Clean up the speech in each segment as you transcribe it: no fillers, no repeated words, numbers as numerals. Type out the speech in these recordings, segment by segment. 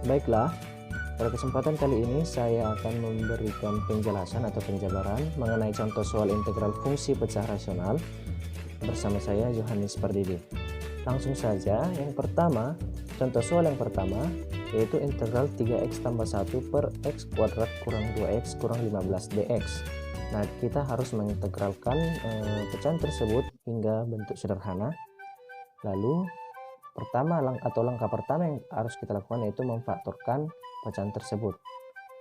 Baiklah, pada kesempatan kali ini saya akan memberikan penjelasan atau penjabaran mengenai contoh soal integral fungsi pecah rasional bersama saya Yohanes Pardede. Langsung saja, yang pertama, contoh soal yang pertama yaitu integral 3x tambah 1 per x kuadrat kurang 2x kurang 15 dx. Nah, kita harus mengintegralkan pecahan tersebut hingga bentuk sederhana. Lalu langkah pertama yang harus kita lakukan yaitu memfaktorkan pecahan tersebut.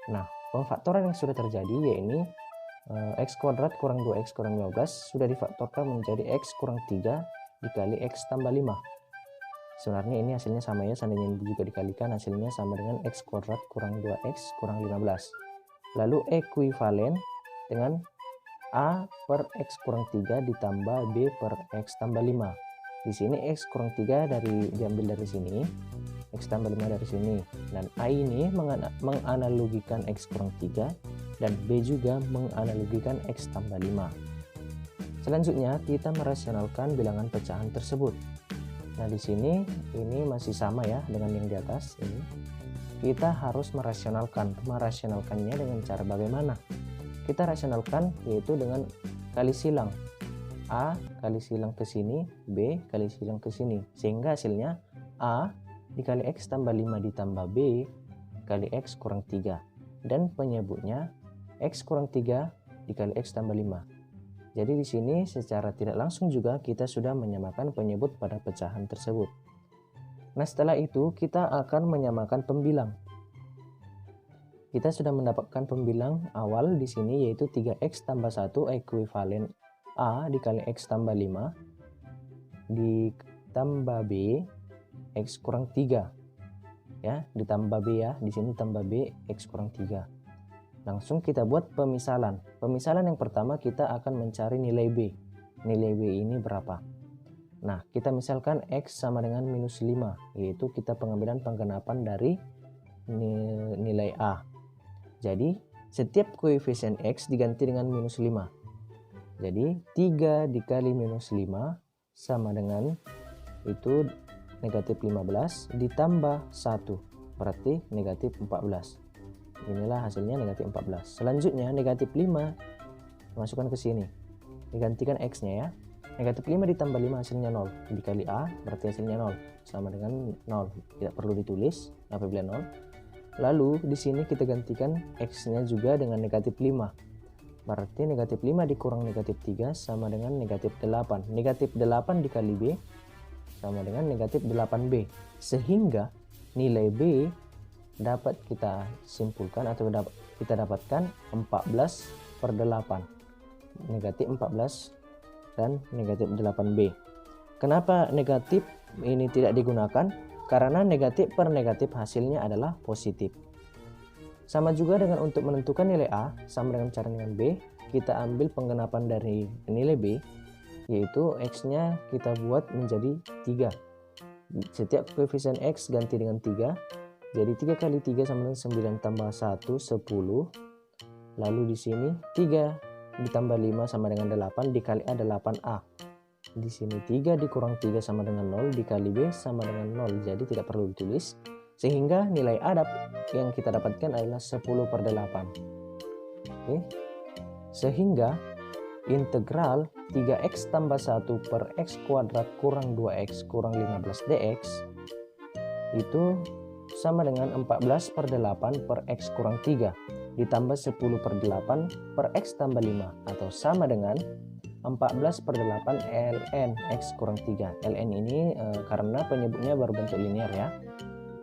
Nah, pemfaktoran yang sudah terjadi yaitu x kuadrat kurang 2x kurang 15 sudah difaktorkan menjadi x kurang 3 dikali x tambah 5. Sebenarnya ini hasilnya sama ya, seandainya ini juga dikalikan hasilnya sama dengan x kuadrat kurang 2x kurang 15. Lalu ekuivalen dengan A per x kurang 3 ditambah B per x tambah 5. Di sini x kurang 3 diambil dari sini, x tambah 5 dari sini. Dan A ini menganalogikan x kurang 3 dan B juga menganalogikan x tambah 5. Selanjutnya kita merasionalkan bilangan pecahan tersebut. Nah, di sini ini masih sama ya dengan yang di atas ini. Kita harus merasionalkannya dengan cara bagaimana? Kita rasionalkan yaitu dengan kali silang. A kali silang ke sini, B kali silang ke sini. Sehingga hasilnya A dikali X tambah 5 ditambah B kali X kurang 3. Dan penyebutnya X kurang 3 dikali X tambah 5. Jadi di sini secara tidak langsung juga kita sudah menyamakan penyebut pada pecahan tersebut. Nah, setelah itu kita akan menyamakan pembilang. Kita sudah mendapatkan pembilang awal di sini yaitu 3x tambah 1 ekuivalen A dikali x tambah 5 ditambah B x kurang 3. Ya, ditambah B ya, di sini tambah B x kurang 3. Langsung kita buat pemisalan. Pemisalan yang pertama kita akan mencari nilai B. Nilai B ini berapa? Nah, kita misalkan x sama dengan minus 5, yaitu kita pengambilan penggenapan dari nilai A. Jadi, setiap koefisien X diganti dengan minus 5. Jadi, 3 dikali minus 5 sama dengan itu negatif 15 ditambah 1. Berarti negatif 14. Inilah hasilnya negatif 14. Selanjutnya, negatif 5 masukkan ke sini. Digantikan X-nya ya. Negatif 5 ditambah 5 hasilnya 0. Dikali A berarti hasilnya 0. Sama dengan 0. Tidak perlu ditulis apabila 0. Lalu di sini kita gantikan X-nya juga dengan negatif 5. Berarti negatif 5 dikurang negatif 3 sama dengan negatif 8. Negatif 8 dikali B sama dengan negatif 8B. Sehingga nilai B dapat kita simpulkan atau kita dapatkan 14 per 8. Negatif 14 dan negatif 8B. Kenapa negatif ini tidak digunakan? Karena negatif per negatif hasilnya adalah positif. Sama juga dengan untuk menentukan nilai A, sama dengan cara dengan B, kita ambil penggenapan dari nilai B, yaitu X-nya kita buat menjadi 3. Setiap koefisien X ganti dengan 3, jadi 3 kali 3 sama dengan 9 tambah 1, 10. Lalu di sini 3 ditambah 5 sama dengan 8, dikali A 8A. Di sini 3 dikurang 3 sama dengan 0, dikali B sama dengan 0, jadi tidak perlu ditulis. Sehingga nilai A yang kita dapatkan adalah 10 per 8. Oke. Sehingga integral 3x tambah 1 per x kuadrat kurang 2x kurang 15 dx itu sama dengan 14 per 8 per x kurang 3 ditambah 10 per 8 per x tambah 5 atau sama dengan 14 per 8 ln x kurang 3. Ln ini karena penyebutnya berbentuk linear ya.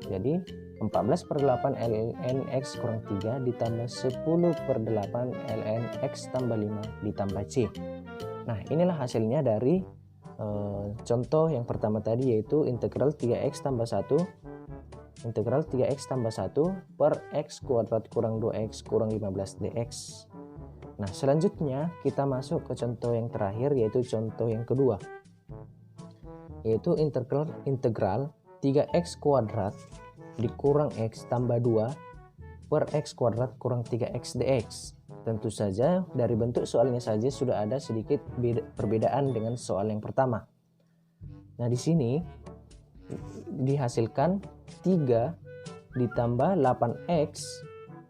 Jadi 14 per 8 ln x kurang 3 ditambah 10 per 8 ln x tambah 5 ditambah c. Nah, inilah hasilnya dari contoh yang pertama tadi yaitu integral 3x tambah 1 integral 3x tambah 1 per x kuadrat kurang 2x kurang 15 dx. Nah, selanjutnya kita masuk ke contoh yang terakhir yaitu contoh yang kedua. Yaitu integral 3x kuadrat dikurang x tambah 2 per x kuadrat kurang 3x dx. Tentu saja dari bentuk soalnya saja sudah ada sedikit perbedaan dengan soal yang pertama. Nah, di sini dihasilkan 3 ditambah 8x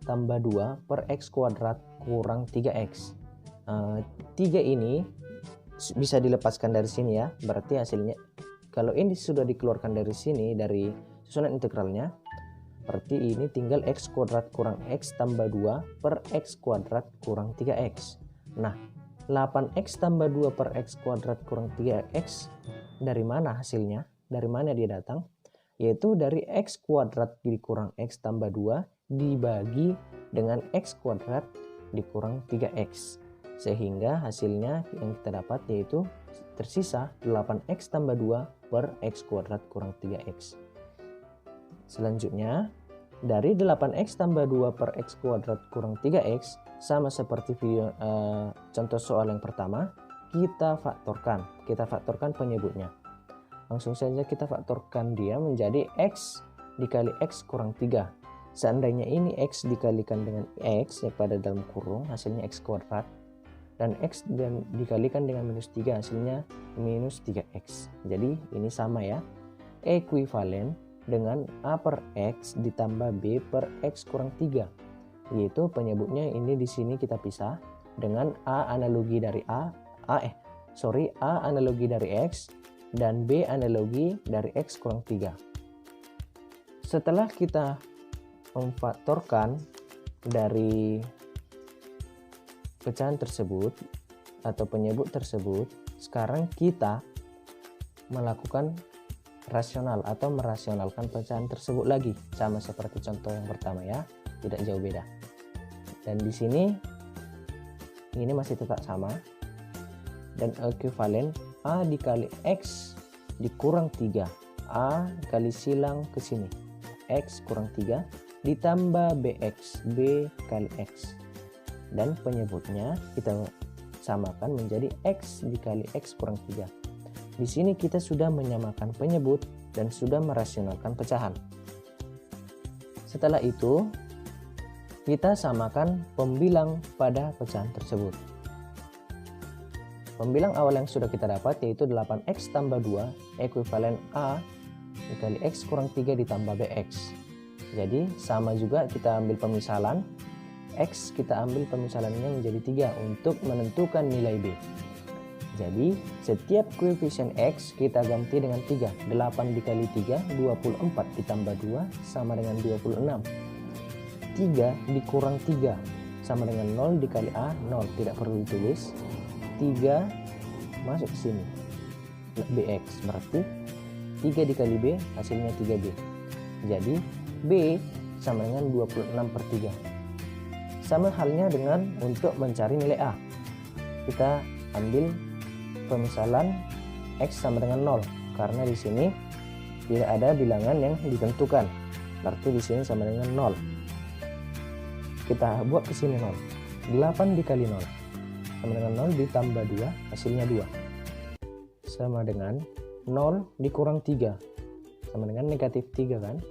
tambah 2 per x kuadrat kurang 3x. 3 ini bisa dilepaskan dari sini ya. Berarti hasilnya kalau ini sudah dikeluarkan dari sini, dari susunan integralnya, berarti ini tinggal x kuadrat kurang x tambah 2 per x kuadrat kurang 3x. Nah, 8x tambah 2 per x kuadrat kurang 3x, dari mana hasilnya? Dari mana dia datang? Yaitu dari x kuadrat dikurang x tambah 2 dibagi dengan x kuadrat dikurang 3x. Sehingga hasilnya yang kita dapat yaitu tersisa 8x tambah 2 per x kuadrat kurang 3x. Selanjutnya, dari 8x tambah 2 per x kuadrat kurang 3x, sama seperti contoh soal yang pertama, kita faktorkan penyebutnya. Langsung saja kita faktorkan dia menjadi x dikali x kurang 3. Seandainya ini x dikalikan dengan x yang pada dalam kurung, hasilnya x kuadrat, dan x dan dikalikan dengan minus 3, hasilnya minus 3x. Jadi ini sama ya, ekuivalen dengan a per x ditambah b per x kurang 3. Yaitu penyebutnya ini di sini kita pisah dengan a analogi dari a analogi dari x dan b analogi dari x kurang 3. Setelah kita memfaktorkan dari pecahan tersebut atau penyebut tersebut, sekarang kita melakukan rasional atau merasionalkan pecahan tersebut lagi, sama seperti contoh yang pertama ya, tidak jauh beda. Dan di sini ini masih tetap sama, dan ekuivalen a dikali x dikurang 3, a kali silang ke sini, x kurang 3 ditambah bx, b kali x, dan penyebutnya kita samakan menjadi x dikali x kurang 3. Di sini kita sudah menyamakan penyebut dan sudah merasionalkan pecahan. Setelah itu kita samakan pembilang pada pecahan tersebut. Pembilang awal yang sudah kita dapat yaitu 8x tambah 2 ekuivalen a dikali x kurang 3 ditambah bx. Jadi sama juga kita ambil pemisalan, x kita ambil pemisalannya menjadi 3 untuk menentukan nilai b. Jadi setiap koefisien x kita ganti dengan 3. 8 dikali 3, 24 ditambah 2 sama dengan 26. 3 dikurang 3 sama dengan 0 dikali a, 0, tidak perlu ditulis. 3 masuk ke sini, bx, berarti 3 dikali b hasilnya 3b. Jadi b sama dengan 26 per 3. Sama halnya dengan untuk mencari nilai a, kita ambil pemisalan x sama dengan 0 karena di sini tidak ada bilangan yang ditentukan, berarti di sini sama dengan 0. Kita buat ke sini 0. 8 dikali 0 sama dengan 0 ditambah 2, hasilnya 2. Sama dengan 0 dikurang 3 sama dengan negatif 3 kan,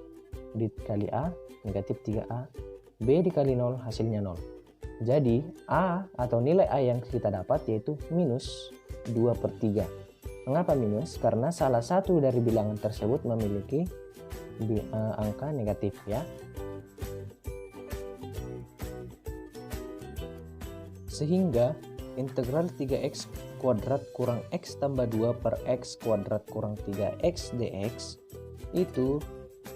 dikali a negatif 3a, b dikali 0 hasilnya 0. Jadi a atau nilai a yang kita dapat yaitu minus 2 per 3. Mengapa minus? Karena salah satu dari bilangan tersebut memiliki angka negatif ya. Sehingga integral 3x kuadrat kurang x tambah 2 per x kuadrat kurang 3x dx itu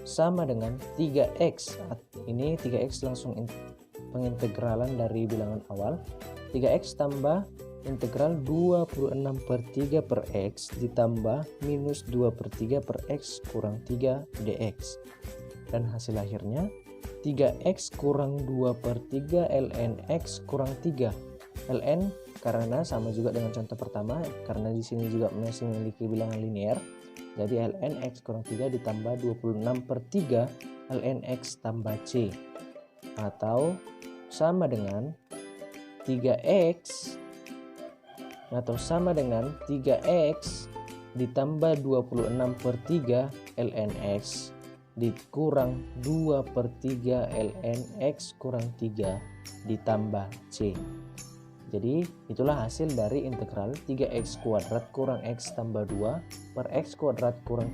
sama dengan 3x. Ini 3x langsung pengintegralan dari bilangan awal. 3x tambah integral 26 per 3 per x ditambah minus 2 per 3 per x kurang 3 dx. Dan hasil akhirnya 3x kurang 2 per 3 ln x kurang 3. ln karena sama juga dengan contoh pertama, karena di sini juga masih memiliki bilangan linear. Jadi ln x kurang 3 ditambah 26 per 3 ln x tambah c, atau sama dengan 3x atau sama dengan 3x ditambah 26 per 3 ln x dikurang 2 per 3 ln x kurang 3 ditambah c. Jadi itulah hasil dari integral 3x kuadrat kurang x tambah 2 per x kuadrat kurang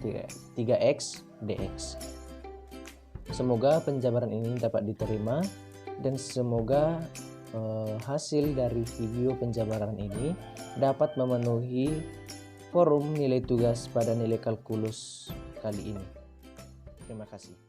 3x dx. Semoga penjabaran ini dapat diterima dan semoga hasil dari video penjabaran ini dapat memenuhi forum nilai tugas pada nilai kalkulus kali ini. Terima kasih.